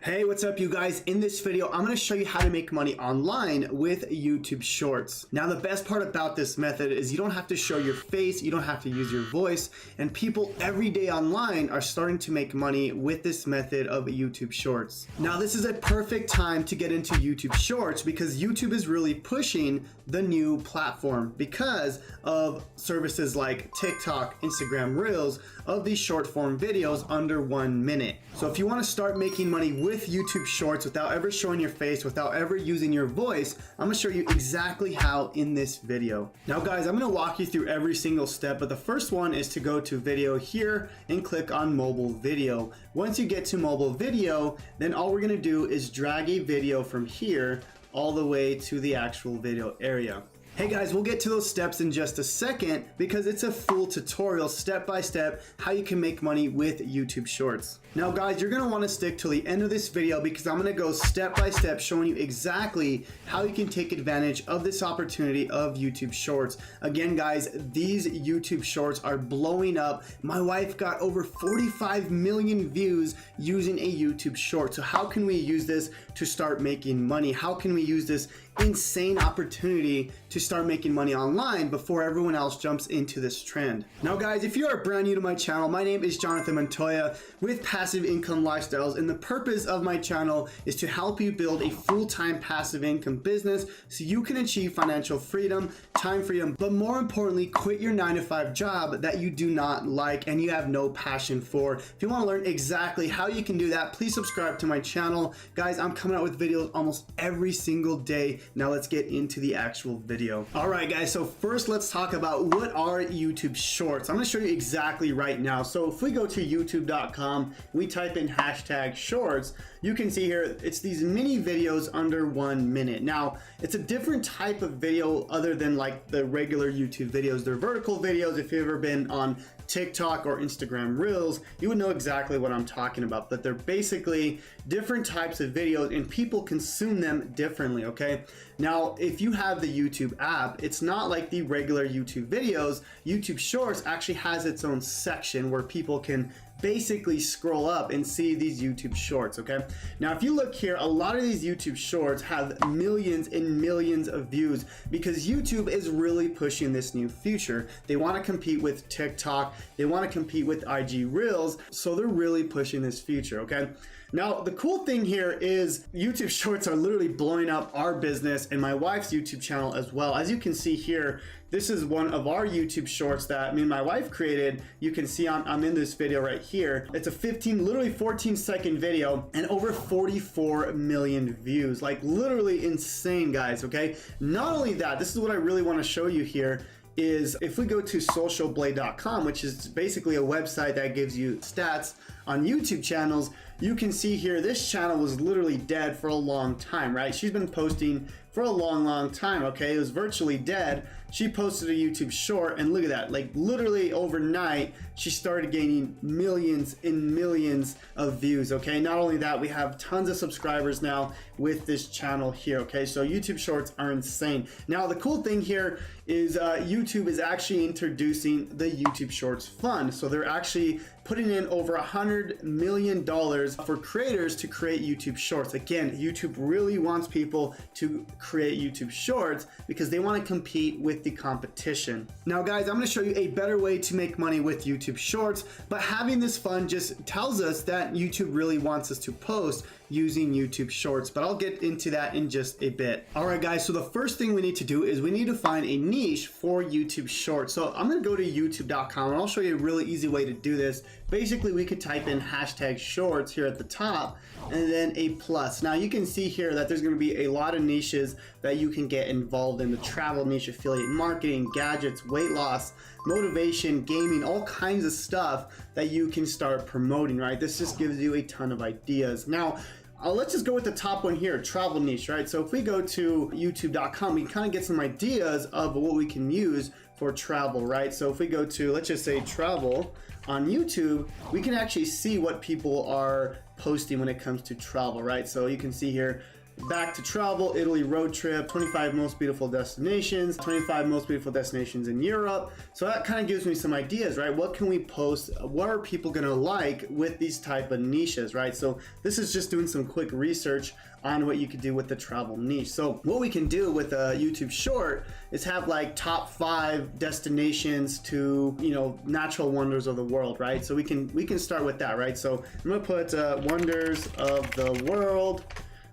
Hey, what's up you guys? In this video, I'm gonna show you how to make money online with YouTube Shorts. Now, the best part about this method is you don't have to show your face, you don't have to use your voice, and people every day online are starting to make money with this method of YouTube Shorts. Now, this is a perfect time to get into YouTube Shorts because YouTube is really pushing the new platform because of services like TikTok, Instagram Reels, of these short form videos under 1 minute. So if you wanna start making money with YouTube Shorts without ever showing your face, without ever using your voice, I'm gonna show you exactly how in this video. Now guys, I'm gonna walk you through every single step, but the first one is to go to video here and click on mobile video. Once you get to mobile video, then all we're gonna do is drag a video from here all the way to the actual video area. Hey guys, we'll get to those steps in just a second because it's a full tutorial step by step how you can make money with YouTube Shorts. Now guys, you're gonna wanna stick till the end of this video because I'm gonna go step by step showing you exactly how you can take advantage of this opportunity of YouTube Shorts. Again guys, these YouTube Shorts are blowing up. My wife got over 45 million views using a YouTube Short. So how can we use this to start making money? How can we use this insane opportunity to start making money online before everyone else jumps into this trend? Now guys, if you are brand new to my channel, my name is Jonathan Montoya with Passive Income Lifestyles, and the purpose of my channel is to help you build a full-time passive income business so you can achieve financial freedom, time freedom, but more importantly, quit your 9-to-5 job that you do not like and you have no passion for. If you want to learn exactly how you can do that, please subscribe to my channel. Guys, I'm coming out with videos almost every single day. Now let's get into the actual video. All right guys, so first let's talk about what are YouTube Shorts. I'm gonna show you exactly right now. So if we go to youtube.com, we type in hashtag shorts, you can see here, it's these mini videos under 1 minute. Now, it's a different type of video other than like the regular YouTube videos. They're vertical videos. If you've ever been on TikTok or Instagram Reels, you would know exactly what I'm talking about, but they're basically different types of videos and people consume them differently, okay? Now, if you have the YouTube app, it's not like the regular YouTube videos. YouTube Shorts actually has its own section where people can basically scroll up and see these YouTube Shorts, okay? Now, if you look here, a lot of these YouTube Shorts have millions and millions of views because YouTube is really pushing this new feature. They want to compete with TikTok, they want to compete with IG Reels, so they're really pushing this feature, okay? Now, the cool thing here is YouTube Shorts are literally blowing up our business and my wife's YouTube channel as well. As you can see here, this is one of our YouTube Shorts that me and my wife created. You can see I'm in this video right here. It's a literally 14-second video and over 44 million views. Like literally insane, guys, okay? Not only that, this is what I really want to show you here is if we go to socialblade.com, which is basically a website that gives you stats on YouTube channels, you can see here this channel was literally dead for a long time, right? She's been posting for a long time, okay? It was virtually dead. She posted a YouTube short and look at that, like literally overnight, she started gaining millions and millions of views, okay? Not only that, we have tons of subscribers now with this channel here, okay? So YouTube Shorts are insane. Now, the cool thing here is YouTube is actually introducing the YouTube Shorts Fund. So they're actually putting in over $100 million for creators to create YouTube Shorts. Again, YouTube really wants people to create YouTube Shorts because they want to compete with the competition. Now guys, I'm going to show you a better way to make money with YouTube Shorts, but having this fund just tells us that YouTube really wants us to post using YouTube Shorts, but I'll get into that in just a bit. All right guys, so the first thing we need to do is we need to find a niche for YouTube Shorts. So I'm gonna go to youtube.com and I'll show you a really easy way to do this. Basically, we could type in hashtag shorts here at the top and then a plus. Now you can see here that there's gonna be a lot of niches that you can get involved in: the travel niche, affiliate marketing, gadgets, weight loss, motivation, gaming, all kinds of stuff that you can start promoting, right? This just gives you a ton of ideas. Now, let's just go with the top one here, travel niche, right? So if we go to youtube.com, we can kind of get some ideas of what we can use for travel, right? So if we go to, let's just say travel on YouTube, we can actually see what people are posting when it comes to travel, right? So you can see here, back to travel, Italy road trip, 25 most beautiful destinations, 25 most beautiful destinations in Europe. So that kind of gives me some ideas, right? What can we post? What are people gonna like with these type of niches, right? So this is just doing some quick research on what you could do with the travel niche. So what we can do with a YouTube short is have like top 5 destinations to, you know, natural wonders of the world, right? So we can start with that, right? So I'm gonna put wonders of the world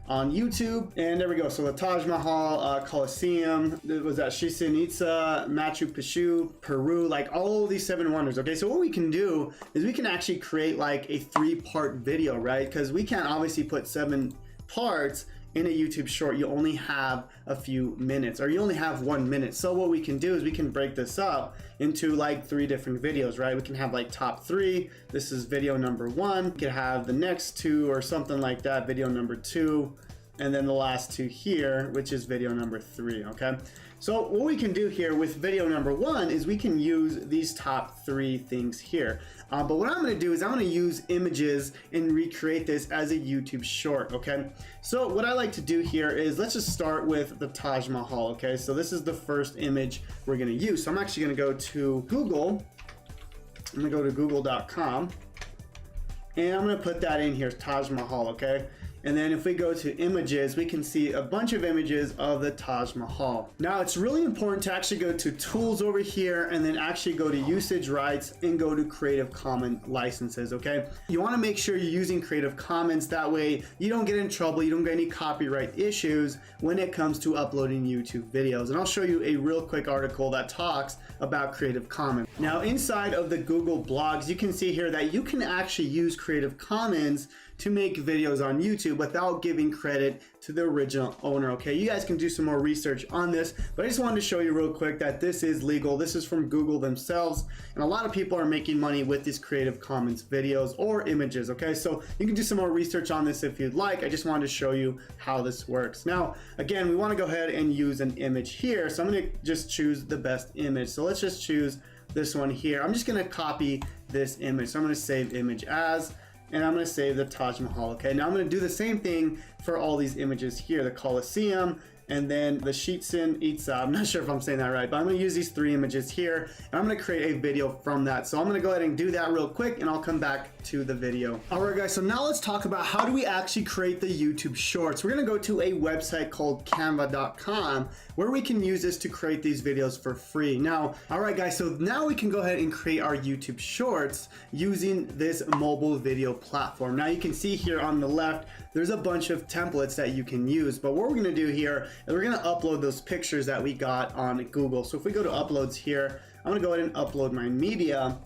on YouTube, and there we go. So the Taj Mahal, Colosseum, was that Chichen Itza, Machu Picchu, Peru, like all these 7 wonders. Okay, so what we can do is we can actually create like a 3-part video, right? Because we can't obviously put 7 parts in a YouTube short. You only have a few minutes, or you only have 1 minute. So what we can do is we can break this up into like 3 different videos, right? We can have like top 3. This is video number 1. We could have the next 2 or something like that, video number 2, and then the last 2 here, which is video number 3. Okay, so what we can do here with video number 1 is we can use these top 3 things here. But what I'm going to do is I'm going to use images and recreate this as a YouTube short. Okay, so what I like to do here is let's just start with the Taj Mahal. Okay, so this is the first image we're going to use. So I'm actually going to go to Google. I'm going to go to google.com, and I'm going to put that in here, Taj Mahal. Okay, and then if we go to images, we can see a bunch of images of the Taj Mahal. Now it's really important to actually go to tools over here and then actually go to usage rights and go to Creative Commons licenses, okay? You wanna make sure you're using Creative Commons, that way you don't get in trouble, you don't get any copyright issues when it comes to uploading YouTube videos. And I'll show you a real quick article that talks about Creative Commons. Now inside of the Google blogs, you can see here that you can actually use Creative Commons to make videos on YouTube without giving credit to the original owner. Okay, you guys can do some more research on this, but I just wanted to show you real quick that this is legal. This is from Google themselves, and a lot of people are making money with these Creative Commons videos or images. Okay, so you can do some more research on this if you'd like. I just wanted to show you how this works. Now again, we want to go ahead and use an image here, so I'm going to just choose the best image. So let's just choose this one here. I'm just going to copy this image, so I'm going to save image as, and I'm going to save the Taj Mahal. Okay, now I'm going to do the same thing for all these images here, the Colosseum, and then the Chichen Itza. I'm not sure if I'm saying that right, but I'm going to use these 3 images here, and I'm going to create a video from that. So I'm going to go ahead and do that real quick, and I'll come back to the video. All right, guys, so now let's talk about how do we actually create the YouTube shorts. We're going to go to a website called canva.com where we can use this to create these videos for free. Now, all right, guys, so now we can go ahead and create our YouTube shorts using this mobile video platform. Now you can see here on the left, there's a bunch of templates that you can use, but what we're going to do here is we're going to upload those pictures that we got on Google. So if we go to uploads here, I'm going to go ahead and upload my media,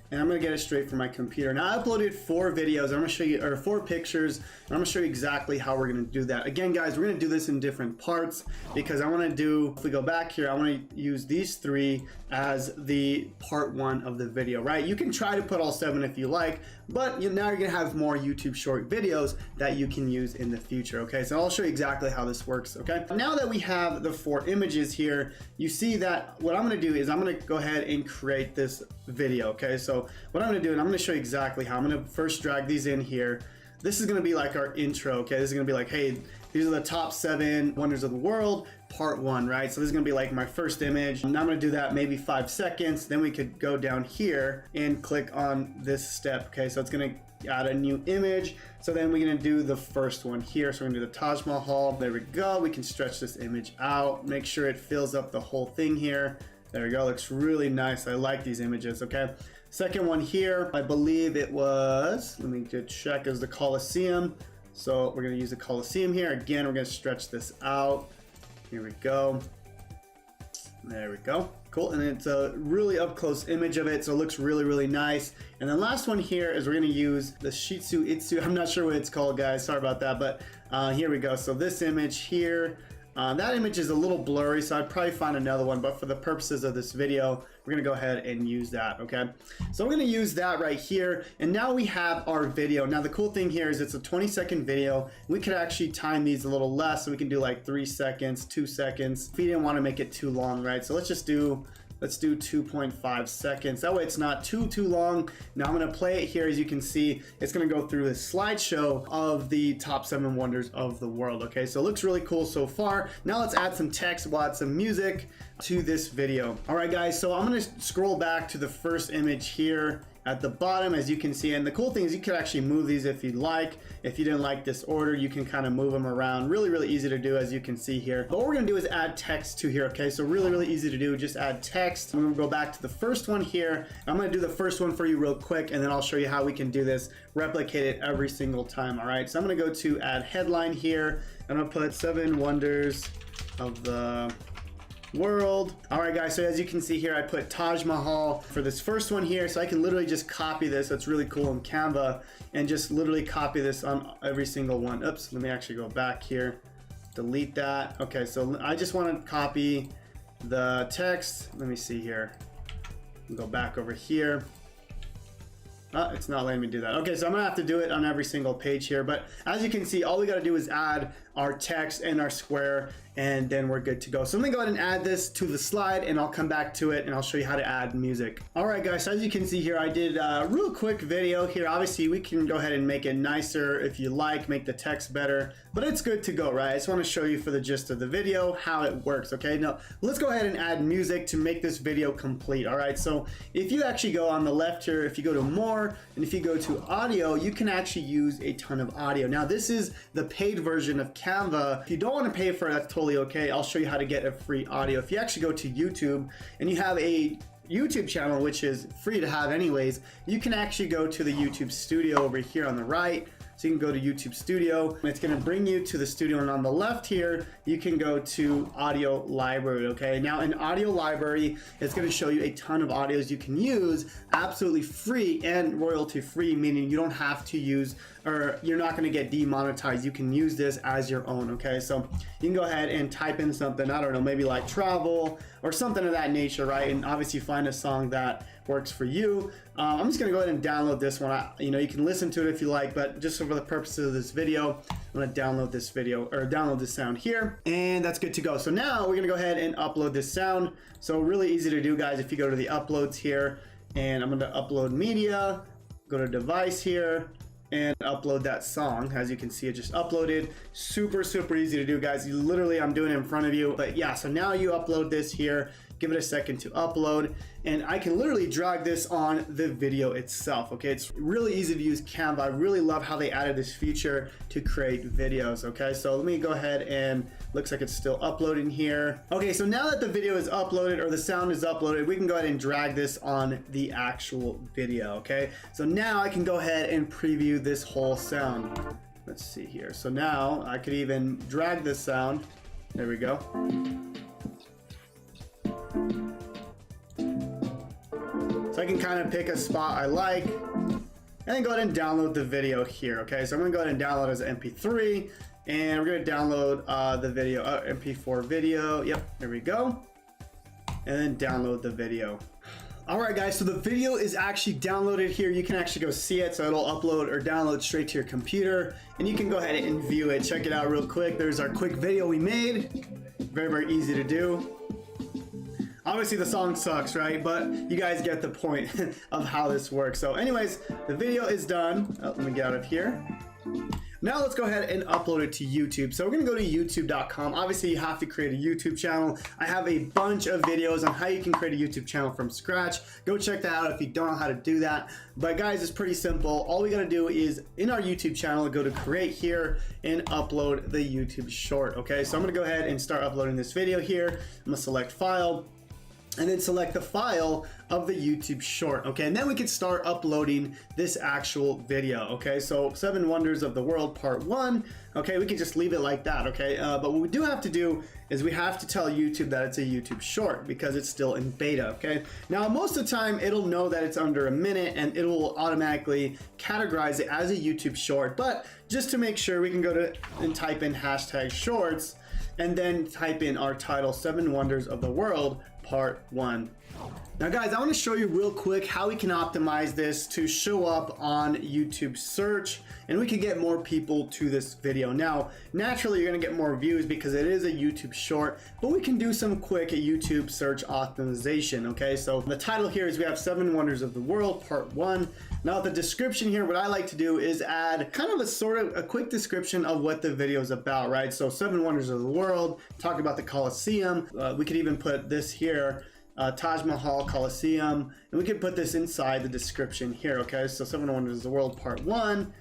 and I'm going to get it straight from my computer. Now I uploaded 4 videos. I'm going to show you, or 4 pictures, and I'm going to show you exactly how we're going to do that. Again, guys, we're going to do this in different parts because I want to do, if we go back here, I want to use these 3 as the part 1 of the video, right? You can try to put all 7 if you like, but now you're going to have more YouTube short videos that you can use in the future, okay? So I'll show you exactly how this works, okay? Now that we have the 4 images here, you see that what I'm going to do is I'm going to go ahead and create this video, okay? So what I'm going to do, and I'm going to show you exactly how. I'm going to first drag these in here. This is going to be like our intro, okay? This is going to be like, hey, these are the top 7 wonders of the world, part 1, right? So this is going to be like my first image. Now I'm going to do that maybe 5 seconds. Then we could go down here and click on this step, okay? So it's going to add a new image. So then we're going to do the first one here. So we're going to do the Taj Mahal. There we go. We can stretch this image out, make sure it fills up the whole thing here. There we go. Looks really nice. I like these images, okay? Second one here, I believe it was, let me just check, is the Colosseum. So we're going to use the Colosseum here. Again, we're going to stretch this out. Here we go. There we go. Cool. And it's a really up close image of it. So it looks really, really nice. And then last one here is we're going to use the Chichen Itza. I'm not sure what it's called, guys. Sorry about that. But here we go. So this image here, that image is a little blurry, so I'd probably find another one, but for the purposes of this video, we're gonna go ahead and use that, okay? So we're gonna use that right here, and now we have our video. Now the cool thing here is it's a 20-second video. We could actually time these a little less, so we can do like 3 seconds, 2 seconds, if you didn't wanna make it too long, right? So let's just do Let's do 2.5 seconds. That way it's not too long. Now I'm gonna play it here. As you can see, it's gonna go through this slideshow of the top 7 wonders of the world. Okay, so it looks really cool so far. Now let's add some text, we'll add some music to this video. All right guys, so I'm gonna scroll back to the first image here at the bottom, as you can see. And the cool thing is you can actually move these if you'd like. If you didn't like this order, you can kind of move them around. Really easy to do, as you can see here. But what we're gonna do is add text to here, okay? So really easy to do, just add text. I'm gonna go back to the first one here. I'm gonna do the first one for you real quick, and then I'll show you how we can do this, replicate it every single time, all right? So I'm gonna go to add headline here. I'm gonna put 7 wonders of the world. All right guys, so as you can see here, I put Taj Mahal for this first one here, so I can literally just copy this. That's really cool in Canva, and just literally copy this on every single one. Oops, let me actually go back here, delete that. Okay, so I just want to copy the text. Let me see here, go back over here. It's not letting me do that. Okay, so I'm gonna have to do it on every single page here, but as you can see, all we gotta do is add our text and our square, and then we're good to go. So let me go ahead and add this to the slide, and I'll come back to it and I'll show you how to add music. All right guys, so as you can see here, I did a real quick video here. Obviously we can go ahead and make it nicer if you like, make the text better, but it's good to go, right? I just want to show you for the gist of the video how it works. Okay, now let's go ahead and add music to make this video complete. All right, so if you actually go on the left here, if you go to more, and if you go to audio, you can actually use a ton of audio. Now this is the paid version of Canva. If you don't want to pay for it, that's totally okay. I'll show you how to get a free audio. If you actually go to YouTube and you have a YouTube channel, which is free to have anyways, you can actually go to the YouTube studio over here on the right. So you can go to YouTube Studio, and it's gonna bring you to the studio, and on the left here, you can go to Audio Library, okay? Now in Audio Library, it's gonna show you a ton of audios you can use absolutely free and royalty free, meaning you don't have to use, or you're not gonna get demonetized. You can use this as your own, okay? So you can go ahead and type in something, I don't know, maybe like travel or something of that nature, right? And obviously find a song that works for you. I'm just gonna go ahead and download this one. You can listen to it if you like, but just for the purposes of this video, I'm gonna download this video, or download this sound here, and that's good to go. So now we're gonna go ahead and upload this sound. So really easy to do, guys. If you go to the uploads here, and I'm gonna upload media, go to device here, and upload that song. As you can see, it just uploaded. Super easy to do, guys. I'm doing it in front of you. But yeah, so now you upload this here, give it a second to upload, and I can literally drag this on the video itself. Okay, it's really easy to use Canva. I really love how they added this feature to create videos. Okay, so let me go ahead, and looks like it's still uploading here. Okay, so now that the video is uploaded, or the sound is uploaded, we can go ahead and drag this on the actual video. Okay, so now I can go ahead and preview this whole sound. Let's see here. So now I could even drag this sound. There we go. So I can kind of pick a spot I like, and then go ahead and download the video here. Okay, so I'm gonna go ahead and download it as an MP3, and we're gonna download the video, MP4 video. Yep, there we go, and then download the video. All right, guys, so the video is actually downloaded here. You can actually go see it, so it'll upload or download straight to your computer, and you can go ahead and view it. Check it out real quick. There's our quick video we made. Very easy to do. Obviously the song sucks, right? But you guys get the point of how this works. So anyways, the video is done. Let me get out of here. Now let's go ahead and upload it to YouTube. So we're gonna go to youtube.com. Obviously you have to create a YouTube channel. I have a bunch of videos on how you can create a YouTube channel from scratch. Go check that out if you don't know how to do that. But guys, it's pretty simple. All we gotta do is in our YouTube channel, go to create here and upload the YouTube short, okay? So I'm gonna go ahead and start uploading this video here. I'm gonna select file, and then select the file of the YouTube short, okay? And then we can start uploading this actual video, okay? So 7 Wonders of the World Part 1, okay? We can just leave it like that, okay? But what we do have to do is we have to tell YouTube that it's a YouTube short because it's still in beta, okay? Now, most of the time, it'll know that it's under a minute and it will automatically categorize it as a YouTube short. But just to make sure, we can go to and type in #shorts, and then type in our title, 7 Wonders of the World Part 1. Now guys, I want to show you real quick how we can optimize this to show up on YouTube search, and we can get more people to this video. Now, naturally you're going to get more views because it is a YouTube short, but we can do some quick YouTube search optimization, okay? So the title here is we have 7 Wonders of the World, part 1. Now the description here, what I like to do is add kind of a quick description of what the video is about, right? So 7 Wonders of the World, talk about the Colosseum. We could even put this here, Taj Mahal Coliseum, and we could put this inside the description here, okay? So 7 Wonders of the World part 1,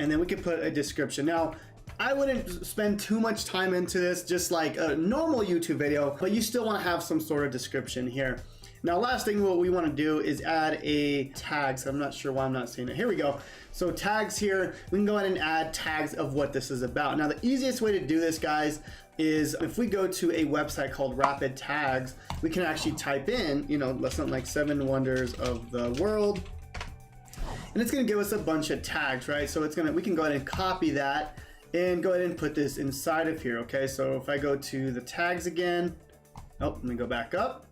and then we could put a description. Now, I wouldn't spend too much time into this, just like a normal YouTube video, but you still want to have some sort of description here. Now, last thing what we want to do is add a tag. So I'm not sure why I'm not seeing it. Here we go. So tags here, we can go ahead and add tags of what this is about. Now, the easiest way to do this, guys, is if we go to a website called Rapid Tags, we can actually type in, you know, something like 7 Wonders of the World, and it's going to give us a bunch of tags, right? So we can go ahead and copy that and go ahead and put this inside of here, okay? So if I go to the tags again, let me go back up.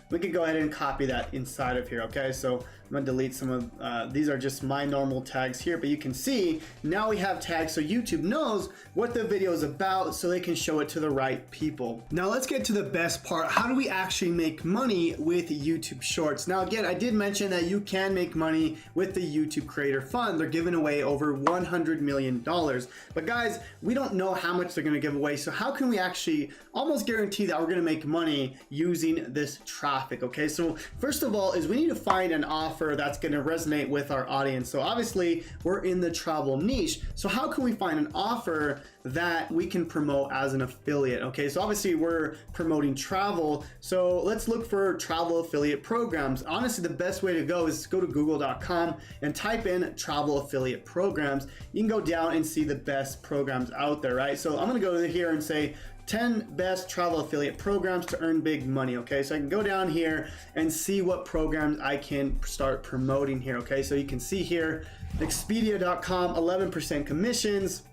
We can go ahead and copy that inside of here, okay? So I'm gonna delete some of, these are just my normal tags here, but you can see now we have tags so YouTube knows what the video is about so they can show it to the right people. Now let's get to the best part. How do we actually make money with YouTube Shorts? Now again, I did mention that you can make money with the YouTube Creator Fund. They're giving away over $100 million. But guys, we don't know how much they're gonna give away. So how can we actually almost guarantee that we're gonna make money using this traffic, okay? So first of all is we need to find an offer that's going to resonate with our audience. So obviously we're in the travel niche. So how can we find an offer that we can promote as an affiliate? Okay, so obviously we're promoting travel. So let's look for travel affiliate programs. Honestly, the best way to go is go to google.com and type in travel affiliate programs. You can go down and see the best programs out there, right? So I'm going to go here and say 10 best travel affiliate programs to earn big money, okay? So I can go down here and see what programs I can start promoting here, okay? So you can see here, Expedia.com, 11% commissions,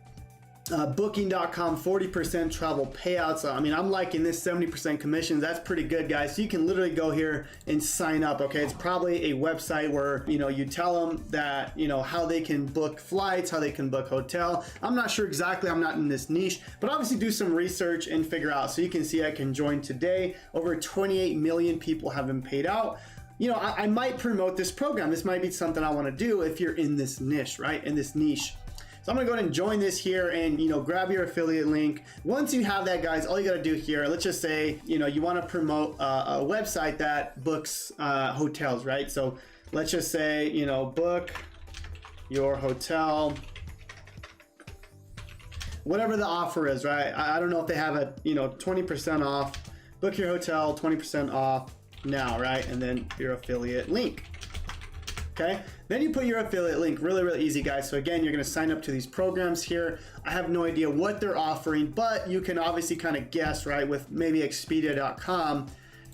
Booking.com, 40% travel payouts. I mean, I'm liking this 70% commissions. That's pretty good, guys. So you can literally go here and sign up, okay? It's probably a website where, you know, you tell them that, you know, how they can book flights, how they can book hotel. I'm not sure exactly, I'm not in this niche, but obviously do some research and figure out. So you can see I can join today. Over 28 million people have been paid out. You know, I might promote this program. This might be something I want to do if you're in this niche, right? In this niche. So I'm gonna go ahead and join this here and, you know, grab your affiliate link. Once you have that, guys, all you gotta do here, let's just say, you know, you wanna promote a website that books hotels, right? So let's just say, you know, book your hotel, whatever the offer is, right? I don't know if they have a, you know, 20% off, book your hotel, 20% off now, right? And then your affiliate link. Okay, then you put your affiliate link. Really easy, guys. So again, you're going to sign up to these programs here. I have no idea what they're offering, but you can obviously kind of guess, right? With maybe Expedia.com,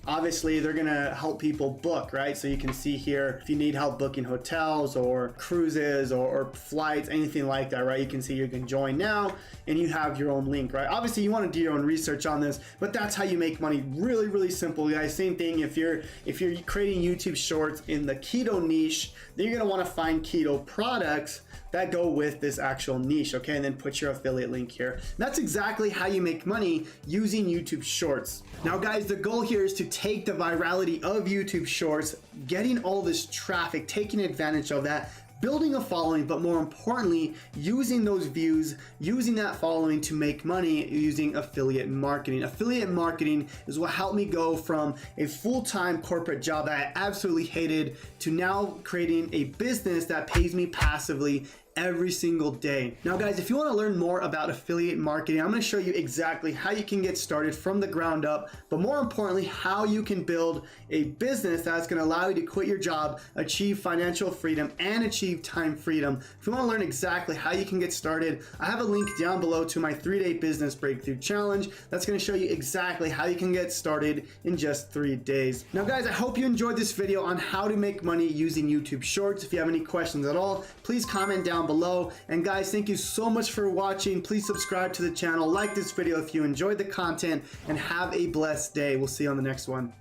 obviously they're going to help people book, right? So you can see here if you need help booking hotels or cruises or flights, anything like that, right? You can see you can join now and you have your own link, right? Obviously you want to do your own research on this, but that's how you make money. Really simple, guys. Same thing if you're creating YouTube Shorts in the keto niche, then you're going to want to find keto products that go with this actual niche, okay? And then put your affiliate link here. That's exactly how you make money using YouTube Shorts. Now, guys, the goal here is to take the virality of YouTube Shorts, getting all this traffic, taking advantage of that, building a following, but more importantly, using those views, using that following to make money using affiliate marketing. Affiliate marketing is what helped me go from a full-time corporate job that I absolutely hated to now creating a business that pays me passively every single day. Now guys, if you want to learn more about affiliate marketing, I'm going to show you exactly how you can get started from the ground up, but more importantly, how you can build a business that's going to allow you to quit your job, achieve financial freedom, and achieve time freedom. If you want to learn exactly how you can get started, I have a link down below to my 3-day business breakthrough challenge that's going to show you exactly how you can get started in just 3 days. Now guys, I hope you enjoyed this video on how to make money using YouTube Shorts. If you have any questions at all, please comment down below. And guys, thank you so much for watching. Please subscribe to the channel, like this video if you enjoyed the content, and have a blessed day. We'll see you on the next one.